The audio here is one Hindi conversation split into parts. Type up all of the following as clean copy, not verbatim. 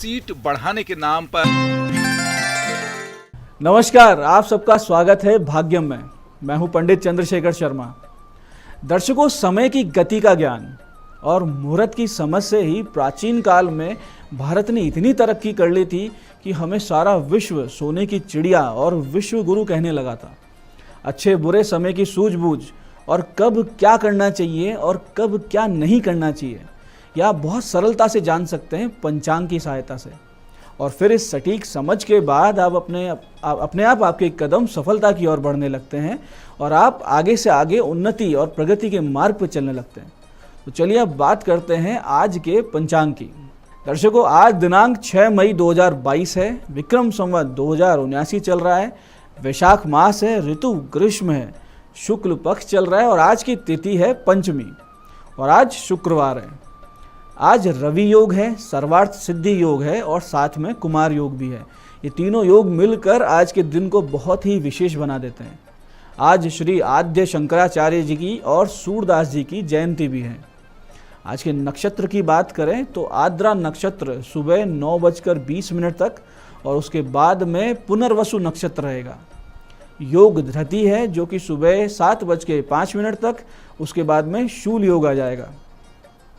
सीट बढ़ाने के नाम पर। नमस्कार, आप सबका स्वागत है भाग्यम में। मैं हूं पंडित चंद्रशेखर शर्मा। दर्शकों, समय की गति का ज्ञान और मुहूर्त की समझ से ही प्राचीन काल में भारत ने इतनी तरक्की कर ली थी कि हमें सारा विश्व सोने की चिड़िया और विश्व गुरु कहने लगा था। अच्छे बुरे समय की सूझबूझ और कब क्या करना चाहिए और कब क्या नहीं करना चाहिए, यह आप बहुत सरलता से जान सकते हैं पंचांग की सहायता से। और फिर इस सटीक समझ के बाद आप अपने आप आपके कदम सफलता की ओर बढ़ने लगते हैं और आप आगे से आगे उन्नति और प्रगति के मार्ग पर चलने लगते हैं। तो चलिए अब बात करते हैं आज के पंचांग की। दर्शकों, आज दिनांक 6 मई 2022 है। विक्रम संवत 2079 चल रहा है। वैशाख मास है, ऋतु ग्रीष्म है, शुक्ल पक्ष चल रहा है और आज की तिथि है पंचमी और आज शुक्रवार है। आज रवि योग है, सर्वार्थ सिद्धि योग है और साथ में कुमार योग भी है। ये तीनों योग मिलकर आज के दिन को बहुत ही विशेष बना देते हैं। आज श्री आद्य शंकराचार्य जी की और सूरदास जी की जयंती भी है। आज के नक्षत्र की बात करें तो आद्रा नक्षत्र सुबह 9:20 तक और उसके बाद में पुनर्वसु नक्षत्र रहेगा। योग धृति है जो कि सुबह 7:05 तक, उसके बाद में शूल योग आ जाएगा।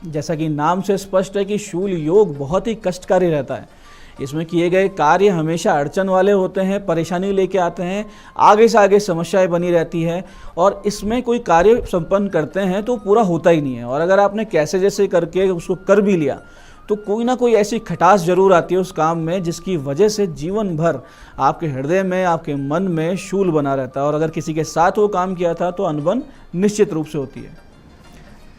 जैसा कि नाम से स्पष्ट है कि शूल योग बहुत ही कष्टकारी रहता है। इसमें किए गए कार्य हमेशा अड़चन वाले होते हैं, परेशानी लेके आते हैं, आगे से आगे समस्याएं बनी रहती है और इसमें कोई कार्य संपन्न करते हैं तो पूरा होता ही नहीं है। और अगर आपने कैसे जैसे करके उसको कर भी लिया तो कोई ना कोई ऐसी खटास जरूर आती है उस काम में जिसकी वजह से जीवन भर आपके हृदय में, आपके मन में शूल बना रहता है। और अगर किसी के साथ वो काम किया था तो अनबन निश्चित रूप से होती है।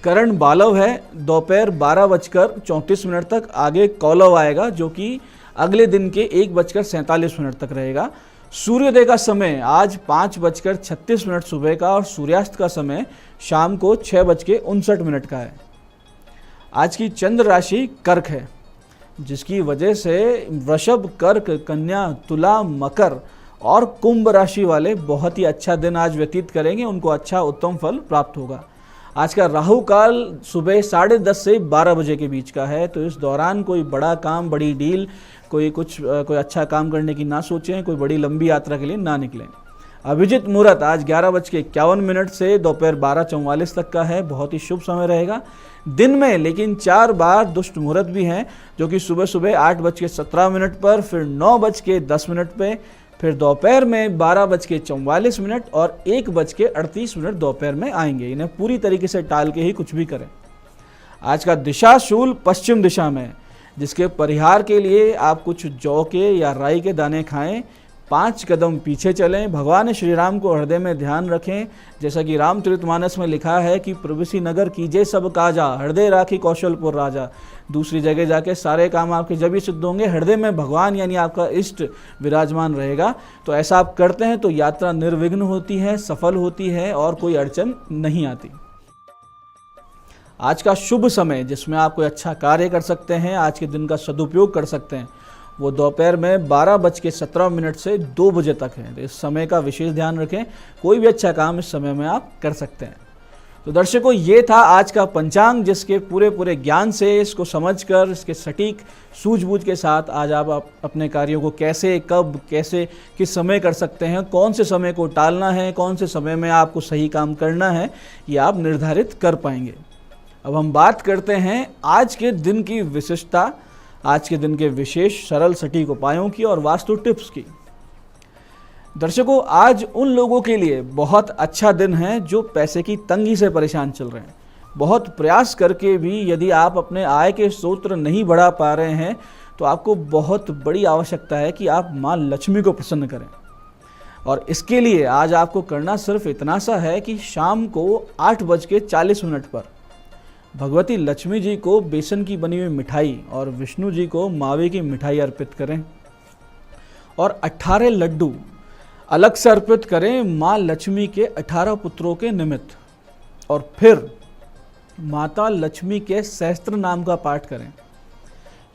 करण बालव है, दोपहर 12:34 तक। आगे कौलव आएगा जो कि अगले दिन के 1:47 तक रहेगा। सूर्योदय का समय आज 5:36 सुबह का और सूर्यास्त का समय शाम को 6:59 का है। आज की चंद्र राशि कर्क है, जिसकी वजह से वृषभ, कर्क, कन्या, तुला, मकर और कुंभ राशि वाले बहुत ही अच्छा दिन आज व्यतीत करेंगे। उनको अच्छा उत्तम फल प्राप्त होगा। आज का राहु काल सुबह 10:30 से 12 बजे के बीच का है, तो इस दौरान कोई बड़ा काम, बड़ी डील, कोई अच्छा काम करने की ना सोचें, कोई बड़ी लंबी यात्रा के लिए ना निकलें। अभिजित मुहूर्त आज 11:51 से दोपहर 12:44 तक का है। बहुत ही शुभ समय रहेगा दिन में, लेकिन 4 बार दुष्ट मुहूर्त भी हैं जो कि सुबह 8:17 पर, फिर 9:10 पे, फिर दोपहर में 12:44 और 1:38 दोपहर में आएंगे। इन्हें पूरी तरीके से टाल के ही कुछ भी करें। आज का दिशा शूल पश्चिम दिशा में, जिसके परिहार के लिए आप कुछ जौ के या राई के दाने खाएं, 5 कदम पीछे चलें, भगवान श्री राम को हृदय में ध्यान रखें। जैसा कि रामचरितमानस में लिखा है कि प्रविसी नगर कीजिए सब काजा, हृदय राखी कौशलपुर राजा। दूसरी जगह जाके सारे काम आपके जब ही सिद्ध होंगे, हृदय में भगवान यानी आपका इष्ट विराजमान रहेगा। तो ऐसा आप करते हैं तो यात्रा निर्विघ्न होती है, सफल होती है और कोई अड़चन नहीं आती। आज का शुभ समय जिसमें आप कोई अच्छा कार्य कर सकते हैं, आज के दिन का सदुपयोग कर सकते हैं, वो दोपहर में 12:17 से 2 बजे तक है। तो इस समय का विशेष ध्यान रखें। कोई भी अच्छा काम इस समय में आप कर सकते हैं। तो दर्शकों, ये था आज का पंचांग, जिसके पूरे ज्ञान से, इसको समझकर, इसके सटीक सूझबूझ के साथ आज आप अपने कार्यों को कैसे, कब, कैसे, किस समय कर सकते हैं, कौन से समय को टालना है, कौन से समय में आपको सही काम करना है, ये आप निर्धारित कर पाएंगे। अब हम बात करते हैं आज के दिन की विशिष्टता, आज के दिन के विशेष सरल सटीक उपायों की और वास्तु टिप्स की। दर्शकों, आज उन लोगों के लिए बहुत अच्छा दिन है जो पैसे की तंगी से परेशान चल रहे हैं। बहुत प्रयास करके भी यदि आप अपने आय के स्रोत नहीं बढ़ा पा रहे हैं तो आपको बहुत बड़ी आवश्यकता है कि आप माँ लक्ष्मी को प्रसन्न करें। और इसके लिए आज आपको करना सिर्फ इतना सा है कि शाम को 8:40 पर भगवती लक्ष्मी जी को बेसन की बनी हुई मिठाई और विष्णु जी को मावे की मिठाई अर्पित करें और 18 लड्डू अलग से अर्पित करें माँ लक्ष्मी के 18 पुत्रों के निमित्त। और फिर माता लक्ष्मी के सहस्त्र नाम का पाठ करें।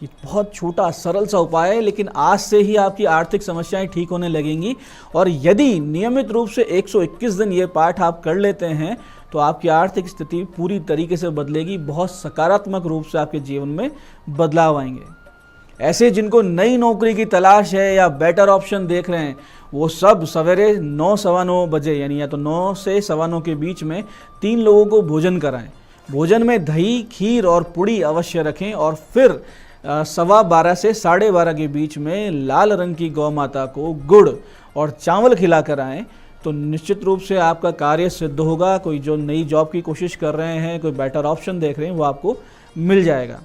ये बहुत छोटा सरल सा उपाय है, लेकिन आज से ही आपकी आर्थिक समस्याएं ठीक होने लगेंगी। और यदि नियमित रूप से 121 दिन ये पाठ आप कर लेते हैं तो आपकी आर्थिक स्थिति पूरी तरीके से बदलेगी। बहुत सकारात्मक रूप से आपके जीवन में बदलाव आएंगे। ऐसे जिनको नई नौकरी की तलाश है या बेटर ऑप्शन देख रहे हैं, वो सब सवेरे 9 सवा 9 बजे यानी या तो 9 से सवा 9 के बीच में 3 लोगों को भोजन कराएं। भोजन में दही, खीर और पुड़ी अवश्य रखें और फिर 12:15 से 12:30 के बीच में लाल रंग की गौ माता को गुड़ और चावल खिला कर आएँ। तो निश्चित रूप से आपका कार्य सिद्ध होगा। कोई जो नई जॉब की कोशिश कर रहे हैं, कोई बेटर ऑप्शन देख रहे हैं, वो आपको मिल जाएगा।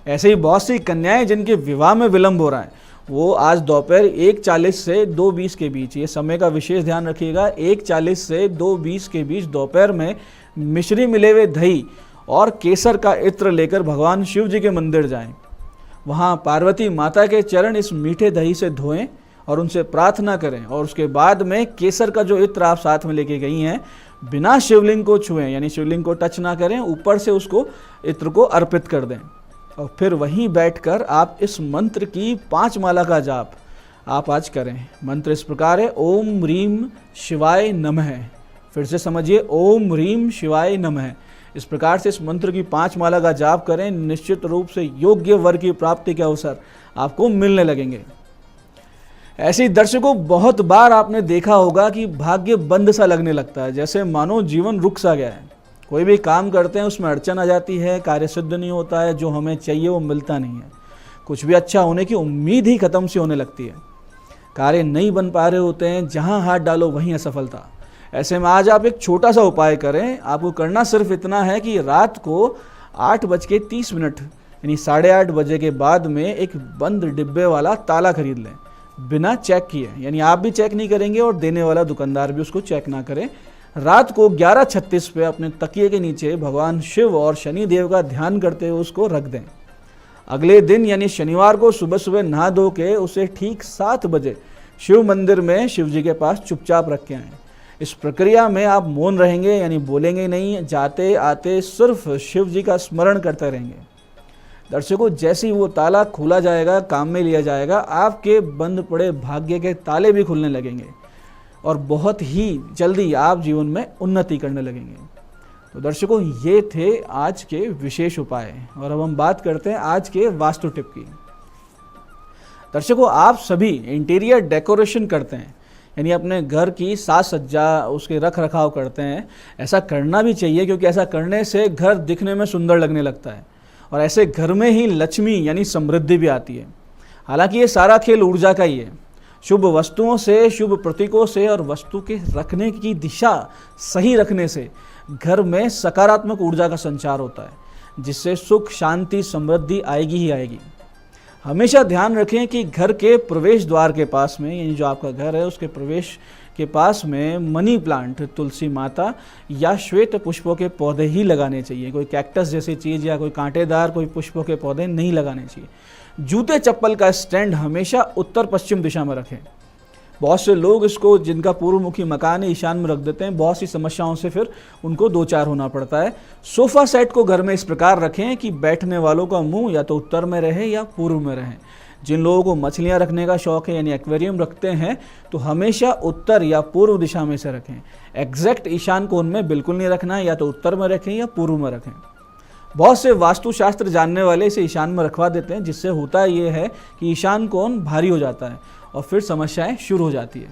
ऐसे ही बहुत सी कन्याएं जिनके विवाह में विलंब हो रहा है, वो आज दोपहर 1:40 से 2:20 के बीच, ये समय का विशेष ध्यान रखिएगा, 1:40 से 2:20 के बीच दोपहर में मिश्री मिले हुए दही और केसर का इत्र लेकर भगवान शिव जी के मंदिर जाएं। वहाँ पार्वती माता के चरण इस मीठे दही से धोएं और उनसे प्रार्थना करें और उसके बाद में केसर का जो इत्र आप साथ में लेके गई हैं, बिना शिवलिंग को छुएं, यानी शिवलिंग को टच ना करें, ऊपर से उसको इत्र को अर्पित कर दें। और फिर वहीं बैठकर आप इस मंत्र की 5 माला का जाप आप आज करें। मंत्र इस प्रकार है, ओम ह्रीम शिवाय नमः। फिर से समझिए, ओम ह्रीम शिवाय नमः। इस प्रकार से इस मंत्र की 5 माला का जाप करें। निश्चित रूप से योग्य वर की प्राप्ति के अवसर आपको मिलने लगेंगे। ऐसे ही दर्शकों, बहुत बार आपने देखा होगा कि भाग्य बंद सा लगने लगता है, जैसे मानो जीवन रुक सा गया है। कोई भी काम करते हैं उसमें अड़चन आ जाती है, कार्य सिद्ध नहीं होता है, जो हमें चाहिए वो मिलता नहीं है, कुछ भी अच्छा होने की उम्मीद ही खत्म सी होने लगती है, कार्य नहीं बन पा रहे होते हैं, जहां हाथ डालो वहीं असफलता। ऐसे में आज आप एक छोटा सा उपाय करें। आपको करना सिर्फ इतना है कि रात को 8:30 यानी 8:30 बजे के बाद में एक बंद डिब्बे वाला ताला खरीद लें, बिना चेक किए, यानी आप भी चेक नहीं करेंगे और देने वाला दुकानदार भी उसको चेक ना करें। रात को 11:36 पे अपने तकिए के नीचे भगवान शिव और शनि देव का ध्यान करते हुए उसको रख दें। अगले दिन यानी शनिवार को सुबह सुबह नहा धो के उसे ठीक 7 बजे शिव मंदिर में शिव जी के पास चुपचाप रख के आएँ। इस प्रक्रिया में आप मौन रहेंगे, यानी बोलेंगे नहीं, जाते आते सिर्फ शिव जी का स्मरण करते रहेंगे। दर्शकों, जैसे ही वो ताला खोला जाएगा, काम में लिया जाएगा, आपके बंद पड़े भाग्य के ताले भी खुलने लगेंगे और बहुत ही जल्दी आप जीवन में उन्नति करने लगेंगे। तो दर्शकों, ये थे आज के विशेष उपाय और अब हम बात करते हैं आज के वास्तु टिप की। दर्शकों, आप सभी इंटीरियर डेकोरेशन करते हैं, यानी अपने घर की साज सज्जा, उसके रख रखाव करते हैं। ऐसा करना भी चाहिए, क्योंकि ऐसा करने से घर दिखने में सुंदर लगने लगता है और ऐसे घर में ही लक्ष्मी यानी समृद्धि भी आती है। हालांकि ये सारा खेल ऊर्जा का ही है। शुभ वस्तुओं से, शुभ प्रतीकों से और वस्तु के रखने की दिशा सही रखने से घर में सकारात्मक ऊर्जा का संचार होता है, जिससे सुख, शांति, समृद्धि आएगी ही आएगी। हमेशा ध्यान रखें कि घर के प्रवेश द्वार के पास में, यानी जो आपका घर है उसके प्रवेश के पास में मनी प्लांट, तुलसी माता या श्वेत पुष्पों के पौधे ही लगाने चाहिए। कोई कैक्टस जैसी चीज़ या कोई कांटेदार कोई पुष्पों के पौधे नहीं लगाने चाहिए। जूते चप्पल का स्टैंड हमेशा उत्तर पश्चिम दिशा में रखें। बहुत से लोग इसको, जिनका पूर्वमुखी मकान है, ईशान में रख देते हैं। बहुत सी समस्याओं से फिर उनको 2-4 होना पड़ता है। सोफ़ा सेट को घर में इस प्रकार रखें कि बैठने वालों का मुंह या तो उत्तर में रहे या पूर्व में रहे। जिन लोगों को मछलियां रखने का शौक है, यानी एक्वेरियम रखते हैं, तो हमेशा उत्तर या पूर्व दिशा में से रखें। एग्जैक्ट ईशान कोण में बिल्कुल नहीं रखना है, या तो उत्तर में रखें या पूर्व में रखें। बहुत से वास्तुशास्त्र जानने वाले इसे ईशान में रखवा देते हैं, जिससे होता ये है कि ईशान कोण भारी हो जाता है और फिर समस्याएं शुरू हो जाती है।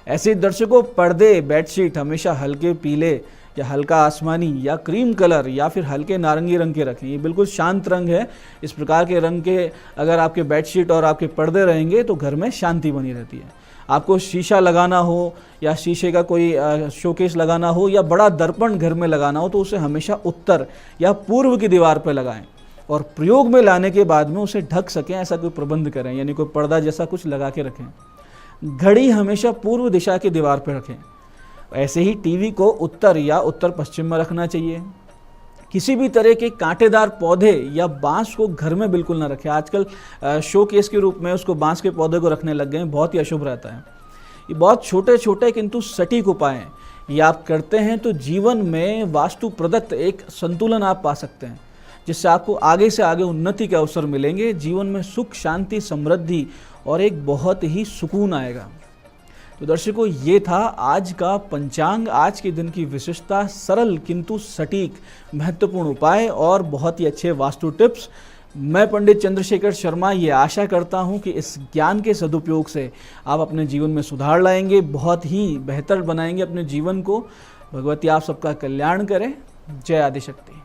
ऐसे दर्शकों, पर्दे, बेडशीट हमेशा हल्के पीले या हल्का आसमानी या क्रीम कलर या फिर हल्के नारंगी रंग के रखें। ये बिल्कुल शांत रंग है। इस प्रकार के रंग के अगर आपके बेडशीट और आपके पर्दे रहेंगे तो घर में शांति बनी रहती है। आपको शीशा लगाना हो या शीशे का कोई शोकेस लगाना हो या बड़ा दर्पण घर में लगाना हो, तो उसे हमेशा उत्तर या पूर्व की दीवार पर लगाएं और प्रयोग में लाने के बाद में उसे ढक सकें, ऐसा कोई प्रबंध करें, यानी कोई पर्दा जैसा कुछ लगा के रखें। घड़ी हमेशा पूर्व दिशा की दीवार पर रखें। ऐसे ही टीवी को उत्तर या उत्तर पश्चिम में रखना चाहिए। किसी भी तरह के कांटेदार पौधे या बांस को घर में बिल्कुल ना रखें। आजकल शो केस के रूप में उसको बांस के पौधे को रखने लग गए हैं, बहुत ही अशुभ रहता है। ये बहुत छोटे छोटे किंतु सटीक उपाय हैं। ये आप करते हैं तो जीवन में वास्तु प्रदत्त एक संतुलन आप पा सकते हैं, जिससे आपको आगे से आगे उन्नति के अवसर मिलेंगे। जीवन में सुख, शांति, समृद्धि और एक बहुत ही सुकून आएगा। तो दर्शकों, ये था आज का पंचांग, आज के दिन की विशेषता, सरल किंतु सटीक महत्वपूर्ण उपाय और बहुत ही अच्छे वास्तु टिप्स। मैं पंडित चंद्रशेखर शर्मा ये आशा करता हूँ कि इस ज्ञान के सदुपयोग से आप अपने जीवन में सुधार लाएंगे, बहुत ही बेहतर बनाएंगे अपने जीवन को। भगवती आप सबका कल्याण करे। जय आदिशक्ति।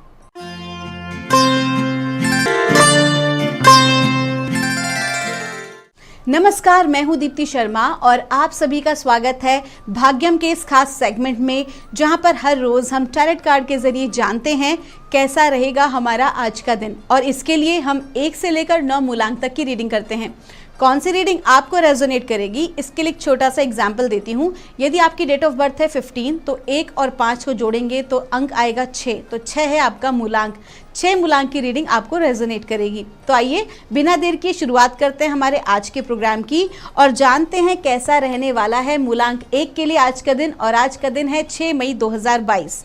नमस्कार, मैं हूं दीप्ति शर्मा और आप सभी का स्वागत है भाग्यम के इस खास सेगमेंट में, जहां पर हर रोज हम टैरोट कार्ड के जरिए जानते हैं कैसा रहेगा हमारा आज का दिन। और इसके लिए हम 1 से लेकर 9 मूलांक तक की रीडिंग करते हैं। कौन सी रीडिंग आपको रेजोनेट करेगी, इसके लिए एक छोटा सा एग्जाम्पल देती हूँ। यदि आपकी डेट ऑफ बर्थ है 15, तो 1 और 5 को जोड़ेंगे तो अंक आएगा 6, तो 6 है आपका मूलांक। 6 मूलांक की रीडिंग आपको रेजोनेट करेगी। तो आइए बिना देर किए शुरुआत करते हैं हमारे आज के प्रोग्राम की और जानते हैं कैसा रहने वाला है मूलांक 1 के लिए आज का दिन। और आज का दिन है 6 मई 2022।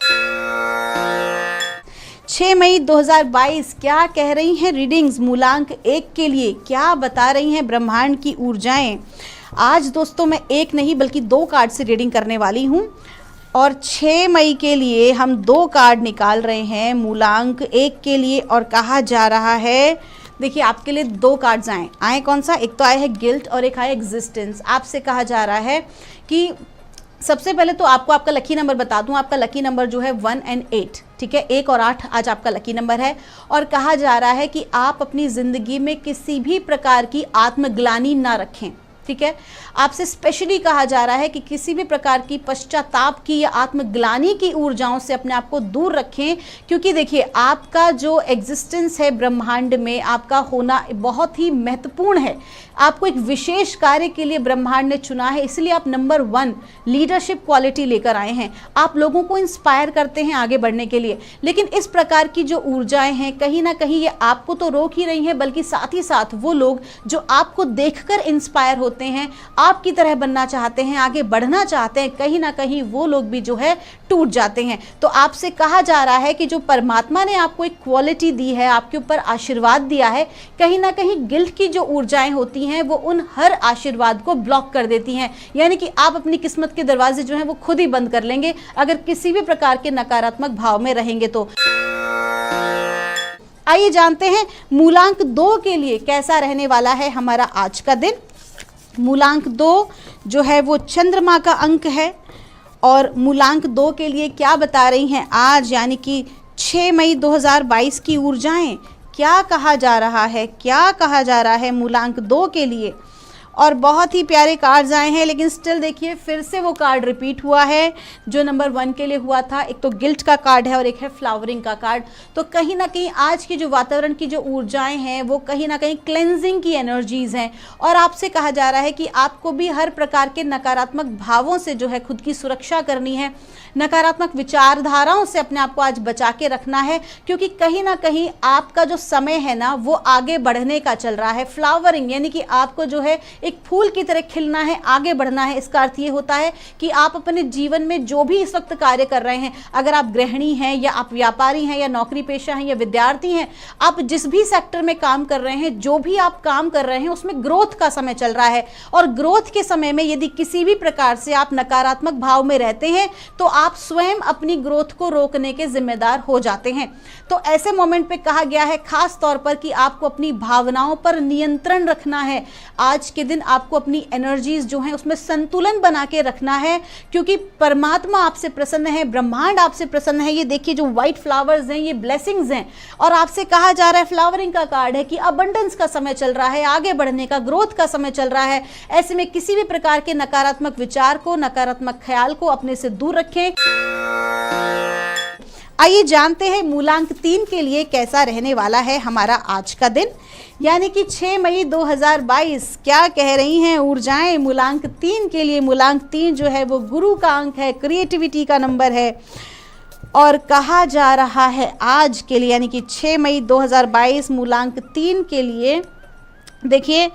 6 मई 2022 क्या कह रही हैं रीडिंग्स मूलांक 1 के लिए, क्या बता रही हैं ब्रह्मांड की ऊर्जाएं। आज दोस्तों मैं 1 नहीं बल्कि 2 कार्ड से रीडिंग करने वाली हूं और 6 मई के लिए हम 2 कार्ड निकाल रहे हैं मूलांक 1 के लिए। और कहा जा रहा है, देखिए आपके लिए 2 कार्ड्स आए कौन सा, एक तो आया है गिल्ट और एक आया एग्जिस्टेंस। आपसे कहा जा रहा है कि सबसे पहले तो आपको आपका लकी नंबर बता दूं। आपका लकी नंबर जो है 1 और 8, ठीक है, 1 और 8 आज आपका लकी नंबर है। और कहा जा रहा है कि आप अपनी ज़िंदगी में किसी भी प्रकार की आत्मग्लानि ना रखें, ठीक है। आपसे स्पेशली कहा जा रहा है कि किसी भी प्रकार की पश्चाताप की या आत्मग्लानि की ऊर्जाओं से अपने आप को दूर रखें, क्योंकि देखिए आपका जो एग्जिस्टेंस है ब्रह्मांड में, आपका होना बहुत ही महत्वपूर्ण है। आपको एक विशेष कार्य के लिए ब्रह्मांड ने चुना है, इसलिए आप नंबर 1 लीडरशिप क्वालिटी लेकर आए हैं। आप लोगों को इंस्पायर करते हैं आगे बढ़ने के लिए। लेकिन इस प्रकार की जो ऊर्जाएं हैं कहीं ना कहीं ये आपको तो रोक ही रही हैं, बल्कि साथ ही साथ वो लोग जो आपको देखकर इंस्पायर होते हैं, आपकी तरह बनना चाहते हैं, आगे बढ़ना चाहते हैं, कहीं ना कहीं वो लोग भी जो है टूट जाते हैं। तो आपसे कहा जा रहा है कि जो परमात्मा ने आपको एक क्वालिटी दी है, आपके ऊपर आशीर्वाद दिया है, कहीं ना कहीं गिल्ट की जो ऊर्जाएं होती हैं वो उन हर आशीर्वाद को ब्लॉक कर देती हैं। यानी कि आप अपनी किस्मत के दरवाजे जो हैं वो खुद ही बंद कर लेंगे अगर किसी भी प्रकार के नकारात्मक भाव में रहेंगे तो। आइए जानते हैं मूलांक 2 के लिए कैसा रहने वाला है हमारा आज का दिन। मूलांक 2 जो है वो चंद्रमा का अंक है और मूलांक 2 के लिए क्या बता रही हैं आज, यानी कि 6 मई 2022 की ऊर्जाएं। क्या कहा जा रहा है, क्या कहा जा रहा है मूलांक 2 के लिए। और बहुत ही प्यारे कार्ड्स आए हैं, लेकिन स्टिल देखिए फिर से वो कार्ड रिपीट हुआ है जो नंबर 1 के लिए हुआ था। एक तो गिल्ट का कार्ड है और एक है फ्लावरिंग का कार्ड। तो कहीं ना कहीं आज की जो वातावरण की जो ऊर्जाएं हैं वो कहीं ना कहीं क्लेंजिंग की एनर्जीज हैं। और आपसे कहा जा रहा है कि आपको भी हर प्रकार के नकारात्मक भावों से जो है खुद की सुरक्षा करनी है, नकारात्मक विचारधाराओं से अपने आप को आज बचा के रखना है, क्योंकि कहीं ना कहीं आपका जो समय है ना वो आगे बढ़ने का चल रहा है। फ्लावरिंग यानी कि आपको जो है एक फूल की तरह खिलना है, आगे बढ़ना है। इसका अर्थ ये होता है कि आप अपने जीवन में जो भी इस वक्त कार्य कर रहे हैं, अगर आप गृहिणी हैं या आप व्यापारी हैं या नौकरी पेशा हैं या विद्यार्थी हैं, आप जिस भी सेक्टर में काम कर रहे हैं, जो भी आप काम कर रहे हैं उसमें ग्रोथ का समय चल रहा है। और ग्रोथ के समय में यदि किसी भी प्रकार से आप नकारात्मक भाव में रहते हैं तो आप स्वयं अपनी ग्रोथ को रोकने के जिम्मेदार हो जाते हैं। तो ऐसे मोमेंट पे कहा गया है खास तौर पर कि आपको अपनी भावनाओं पर नियंत्रण रखना है। आज के दिन आपको अपनी एनर्जीज जो हैं उसमें संतुलन बना के रखना है, क्योंकि परमात्मा आपसे प्रसन्न है, ब्रह्मांड आपसे प्रसन्न है। ये देखिए जो व्हाइट फ्लावर्स हैं ये ब्लेसिंग्स हैं। और आपसे कहा जा रहा है, फ्लावरिंग का कार्ड है कि अबंडेंस का समय चल रहा है, आगे बढ़ने का, ग्रोथ का समय चल रहा है। ऐसे में किसी भी प्रकार के नकारात्मक विचार को, नकारात्मक ख्याल को अपने से दूर रखें। आइए जानते हैं मूलांक 3 के लिए कैसा रहने वाला है हमारा आज का दिन, यानी कि 6 मई 2022 क्या कह रही हैं ऊर्जाएं मूलांक 3 के लिए। मूलांक 3 जो है वो गुरु का अंक है, क्रिएटिविटी का नंबर है। और कहा जा रहा है आज के लिए, यानी कि 6 मई 2022 मूलांक 3 के लिए, देखिए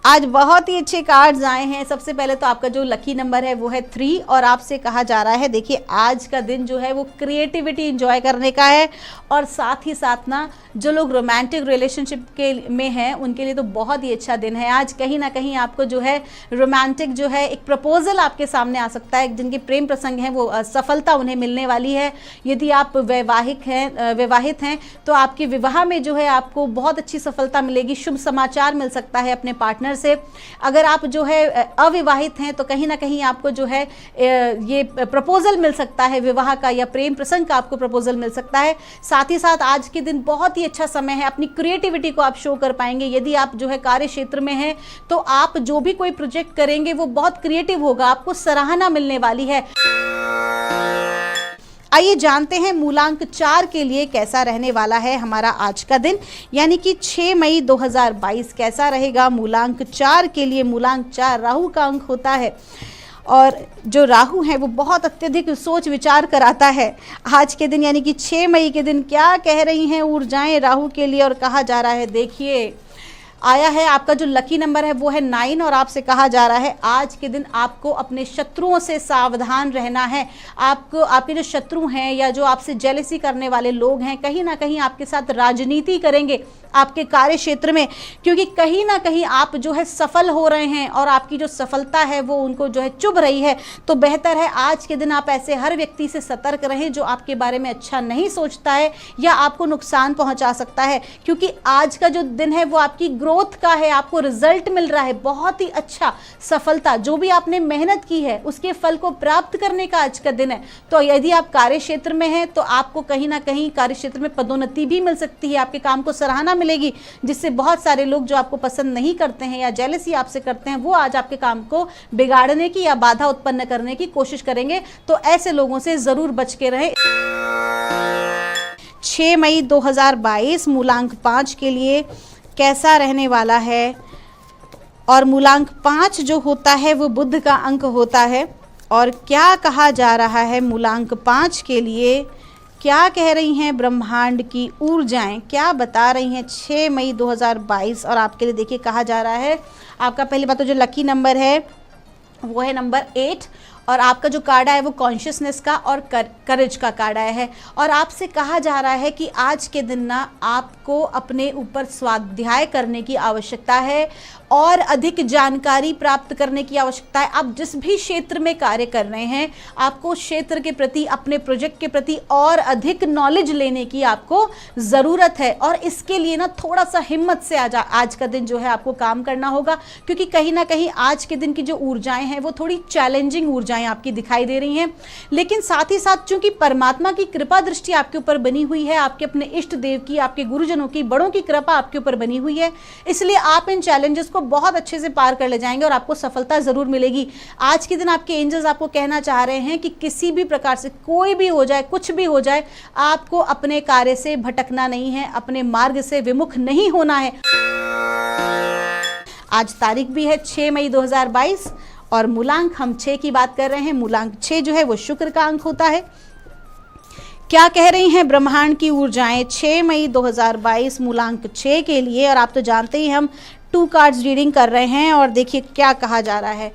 आज बहुत ही अच्छे कार्ड्स आए हैं। सबसे पहले तो आपका जो लकी नंबर है वो है 3 और आपसे कहा जा रहा है देखिए आज का दिन जो है वो क्रिएटिविटी एंजॉय करने का है और साथ ही साथ ना जो लोग रोमांटिक रिलेशनशिप के में हैं उनके लिए तो बहुत ही अच्छा दिन है। आज कहीं ना कहीं आपको जो है रोमांटिक जो है एक प्रपोजल आपके सामने आ सकता है, जिनके प्रेम प्रसंग हैं वो सफलता उन्हें मिलने वाली है। यदि आप विवाहित हैं तो आपके विवाह में जो है आपको बहुत अच्छी सफलता मिलेगी, शुभ समाचार मिल सकता है अपने पार्टनर से। अगर आप जो है अविवाहित हैं तो कहीं ना कहीं आपको जो है ये प्रपोजल मिल सकता है विवाह का या प्रेम प्रसंग का आपको प्रपोजल मिल सकता है। साथ ही साथ आज के दिन बहुत ही अच्छा समय है, अपनी क्रिएटिविटी को आप शो कर पाएंगे। यदि आप जो है कार्य क्षेत्र में हैं तो आप जो भी कोई प्रोजेक्ट करेंगे वो बहुत क्रिएटिव होगा, आपको सराहना मिलने वाली है। आइए जानते हैं मूलांक 4 के लिए कैसा रहने वाला है हमारा आज का दिन, यानी कि 6 मई 2022 कैसा रहेगा मूलांक 4 के लिए। मूलांक 4 राहु का अंक होता है और जो राहु है वो बहुत अत्यधिक सोच विचार कराता है। आज के दिन यानी कि 6 मई के दिन क्या कह रही हैं ऊर्जाएं राहु के लिए, और कहा जा रहा है देखिए आया है आपका जो लकी नंबर है वो है 9 और आपसे कहा जा रहा है आज के दिन आपको अपने शत्रुओं से सावधान रहना है। आपको आपके जो शत्रु हैं या जो आपसे जेलसी करने वाले लोग हैं कहीं ना कहीं आपके साथ राजनीति करेंगे आपके कार्य क्षेत्र में, क्योंकि कहीं ना कहीं आप जो है सफल हो रहे हैं और आपकी जो सफलता है वो उनको जो है चुभ रही है। तो बेहतर है आज के दिन आप ऐसे हर व्यक्ति से सतर्क रहें जो आपके बारे में अच्छा नहीं सोचता है या आपको नुकसान पहुंचा सकता है, क्योंकि आज का जो दिन है वो आपकी ग्रोथ का है, आपको रिजल्ट मिल रहा है बहुत ही अच्छा। सफलता जो भी आपने मेहनत की है उसके फल को प्राप्त करने का आज का दिन है। तो यदि आप कार्य क्षेत्र में हैं तो आपको कहीं ना कहीं कार्य क्षेत्र में पदोन्नति भी मिल सकती है, आपके काम को सराहना मिलेगी, जिससे बहुत सारे लोग जो आपको पसंद नहीं करते हैं या जेलसी आपसे करते हैं वो आज आपके काम को बिगाड़ने की या बाधा उत्पन्न करने की कोशिश करेंगे। तो ऐसे लोगों से जरूर बच के रहें। 6 मई 2022 मूलांक 5 के लिए कैसा रहने वाला है, और मूलांक 5 जो होता है वो बुध का अंक होता है। और क्या कहा जा रहा है मूलांक 5 के लिए, क्या कह रही हैं ब्रह्मांड की ऊर्जाएं, क्या बता रही हैं 6 मई 2022 और आपके लिए। देखिए कहा जा रहा है आपका पहली बात तो जो लकी नंबर है वो है नंबर 8 और आपका जो कार्ड आया है वो कॉन्शियसनेस का और करेज का कार्ड आया है। और आपसे कहा जा रहा है कि आज के दिन ना आपको अपने ऊपर स्वाध्याय करने की आवश्यकता है और अधिक जानकारी प्राप्त करने की आवश्यकता है। आप जिस भी क्षेत्र में कार्य कर रहे हैं आपको उस क्षेत्र के प्रति, अपने प्रोजेक्ट के प्रति और अधिक नॉलेज लेने की आपको ज़रूरत है। और इसके लिए ना थोड़ा सा हिम्मत से आज का दिन जो है आपको काम करना होगा, क्योंकि कहीं ना कहीं आज के दिन की जो ऊर्जाएं हैं वो थोड़ी चैलेंजिंग ऊर्जाएं आपकी दिखाई दे रही हैं। लेकिन साथ ही साथ चूंकि परमात्मा की कृपा दृष्टि आपके ऊपर बनी हुई है, आपके अपने इष्ट देव की, आपके गुरुजनों की, बड़ों की कृपा आपके ऊपर बनी हुई है, इसलिए आप इन चैलेंजेस को बहुत अच्छे से पार कर ले जाएंगे और आपको सफलता जरूर मिलेगी। आज के दिन आपके एंजल्स आपको कहना चाह रहे हैं कि किसी भी प्रकार से कोई भी हो जाए, कुछ भी हो जाए, आपको अपने कार्य से भटकना नहीं है, अपने मार्ग से विमुख नहीं होना है। आज तारीख भी है 6 मई 2022 और मूलांक हम 6 की बात कर रहे हैं। मूलांक 6 जो है वो शुक्र का अंक होता है। क्या कह रही हैं ब्रह्मांड की ऊर्जाएं 6 मई 2022 मूलांक 6 के लिए, और आप तो जानते ही हम 2 कार्ड्स रीडिंग कर रहे हैं। और देखिए क्या कहा जा रहा है,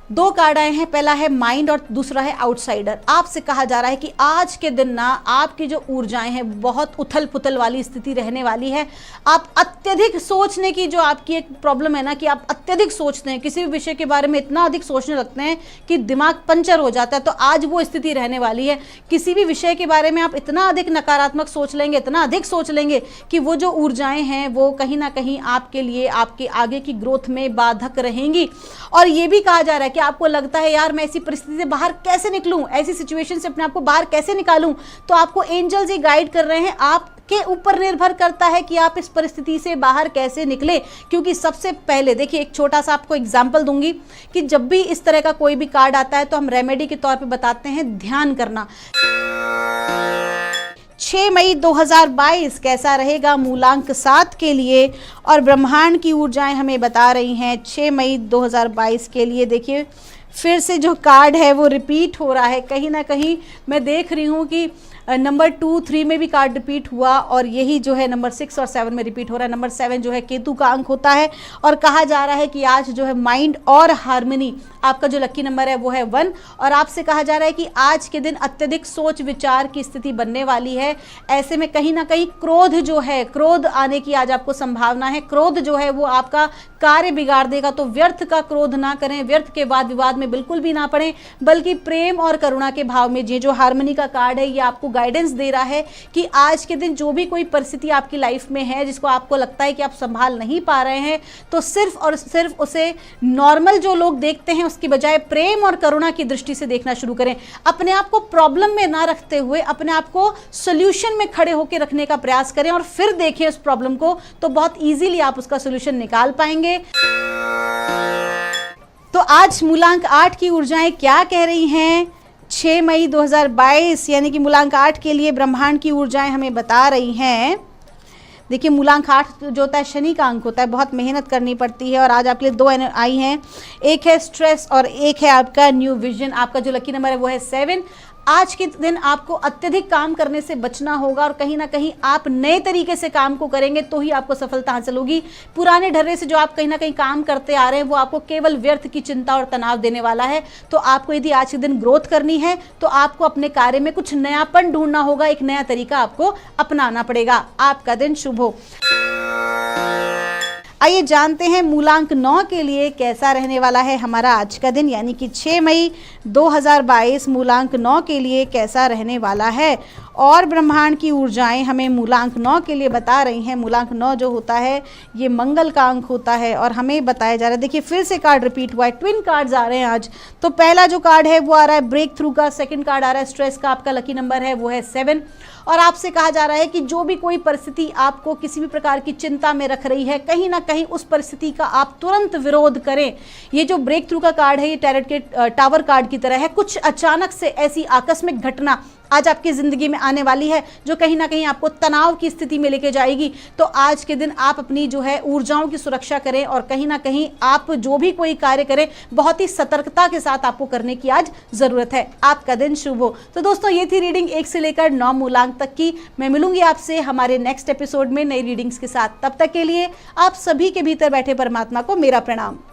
2 कार्ड आए हैं, पहला है माइंड और दूसरा है आउटसाइडर। आपसे कहा जा रहा है कि आज के दिन ना आपकी जो ऊर्जाएं हैं बहुत उथल पुथल वाली स्थिति रहने वाली है। आप अत्यधिक सोचने की जो आपकी एक प्रॉब्लम है ना कि आप अत्यधिक सोचते हैं, किसी भी विषय के बारे में इतना अधिक सोचने लगते हैं कि दिमाग पंचर हो जाता है, तो आज वो स्थिति रहने वाली है। किसी भी विषय के बारे में आप इतना अधिक नकारात्मक सोच लेंगे, इतना अधिक सोच लेंगे कि वो जो ऊर्जाएं हैं वो कहीं ना कहीं आपके लिए, आपके आगे की ग्रोथ में बाधक रहेंगी। और ये भी कहा जा रहा है कि आपको लगता है यार मैं ऐसी परिस्थिति से बाहर कैसे निकलूं, ऐसी सिचुएशन से अपने आप को बाहर कैसे निकालूं, तो आपको एंजल्स ये गाइड कर रहे हैं। आपके ऊपर निर्भर करता है कि आप इस परिस्थिति से बाहर कैसे निकले। क्योंकि सबसे पहले देखिए एक छोटा सा आपको एग्जांपल दूंगी कि जब भी इस तरह का कोई भी कार्ड आता है तो हम रेमेडी के तौर पे बताते हैं ध्यान करना। 6 मई 2022 कैसा रहेगा मूलांक 7 के लिए, और ब्रह्मांड की ऊर्जाएं हमें बता रही हैं 6 मई 2022 के लिए। देखिए फिर से जो कार्ड है वो रिपीट हो रहा है, कहीं ना कहीं मैं देख रही हूँ कि नंबर 2, 3 में भी कार्ड रिपीट हुआ और यही जो है नंबर 6 और 7 में रिपीट हो रहा है। नंबर 7 जो है केतु का अंक होता है और कहा जा रहा है कि आज जो है माइंड और हार्मनी, आपका जो लकी नंबर है वो है 1 और आपसे कहा जा रहा है कि आज के दिन अत्यधिक सोच विचार की स्थिति बनने वाली है। ऐसे में कहीं ना कहीं क्रोध जो है, क्रोध आने की आज आपको संभावना है। क्रोध जो है वो आपका कार्य बिगाड़ देगा, तो व्यर्थ का क्रोध ना करें, व्यर्थ के वाद विवाद में बिल्कुल भी ना पड़ें, बल्कि प्रेम और करुणा के भाव में। ये जो हार्मनी का कार्ड है ये आपको गाइडेंस दे रहा है कि आज के दिन जो भी कोई परिस्थिति आपकी लाइफ में है जिसको आपको लगता है कि आप संभाल नहीं पा रहे हैं, तो सिर्फ और सिर्फ उसे नॉर्मल जो लोग देखते हैं उसकी बजाय प्रेम और करुणा की दृष्टि से देखना शुरू करें। अपने आप को प्रॉब्लम में ना रखते हुए अपने आप को सॉल्यूशन में खड़े होकर रखने का प्रयास करें और फिर देखें उस प्रॉब्लम को, तो बहुत इजीली आप उसका सॉल्यूशन निकाल पाएंगे। तो आज मूलांक 8 की ऊर्जाएं क्या कह रही हैं? 6 मई 2022 यानी कि मूलांक 8 के लिए ब्रह्मांड की ऊर्जाएं हमें बता रही हैं। देखिए मूलांक 8 जो होता है शनि का अंक होता है, बहुत मेहनत करनी पड़ती है और आज आपके लिए 2 आई हैं, एक है स्ट्रेस और एक है आपका न्यू विजन। आपका जो लकी नंबर है वो है 7। आज के दिन आपको अत्यधिक काम करने से बचना होगा और कहीं ना कहीं आप नए तरीके से काम को करेंगे तो ही आपको सफलता हासिल होगी। पुराने ढर्रे से जो आप कहीं ना कहीं काम करते आ रहे हैं वो आपको केवल व्यर्थ की चिंता और तनाव देने वाला है। तो आपको यदि आज के दिन ग्रोथ करनी है तो आपको अपने कार्य में कुछ नयापन ढूंढना होगा, एक नया तरीका आपको अपनाना पड़ेगा। आपका दिन शुभ हो। आइए जानते हैं मूलांक 9 के लिए कैसा रहने वाला है हमारा आज का दिन, यानी कि 6 मई 2022 मूलांक 9 के लिए कैसा रहने वाला है। और ब्रह्मांड की ऊर्जाएं हमें मूलांक 9 के लिए बता रही हैं। मूलांक 9 जो होता है ये मंगल का अंक होता है और हमें बताया जा रहा है, देखिए फिर से कार्ड रिपीट हुआ है, ट्विन कार्ड्स आ रहे हैं आज। तो पहला जो कार्ड है वो आ रहा है ब्रेक थ्रू का, सेकंड कार्ड आ रहा है स्ट्रेस का। आपका लकी नंबर है वो है 7 और आपसे कहा जा रहा है कि जो भी कोई परिस्थिति आपको किसी भी प्रकार की चिंता में रख रही है, कहीं ना कहीं उस परिस्थिति का आप तुरंत विरोध करें। ये जो ब्रेक थ्रू का कार्ड है ये टैरोट के टावर कार्ड की तरह है। कुछ अचानक से ऐसी आकस्मिक घटना आज आपकी ज़िंदगी में आने वाली है जो कहीं ना कहीं आपको तनाव की स्थिति में लेके जाएगी। तो आज के दिन आप अपनी जो है ऊर्जाओं की सुरक्षा करें और कहीं ना कहीं आप जो भी कोई कार्य करें बहुत ही सतर्कता के साथ आपको करने की आज ज़रूरत है। आपका दिन शुभ हो। तो दोस्तों ये थी रीडिंग 1 से लेकर 9 मूलांक तक की। मैं मिलूंगी आपसे हमारे नेक्स्ट एपिसोड में नई रीडिंग्स के साथ। तब तक के लिए आप सभी के भीतर बैठे परमात्मा को मेरा प्रणाम।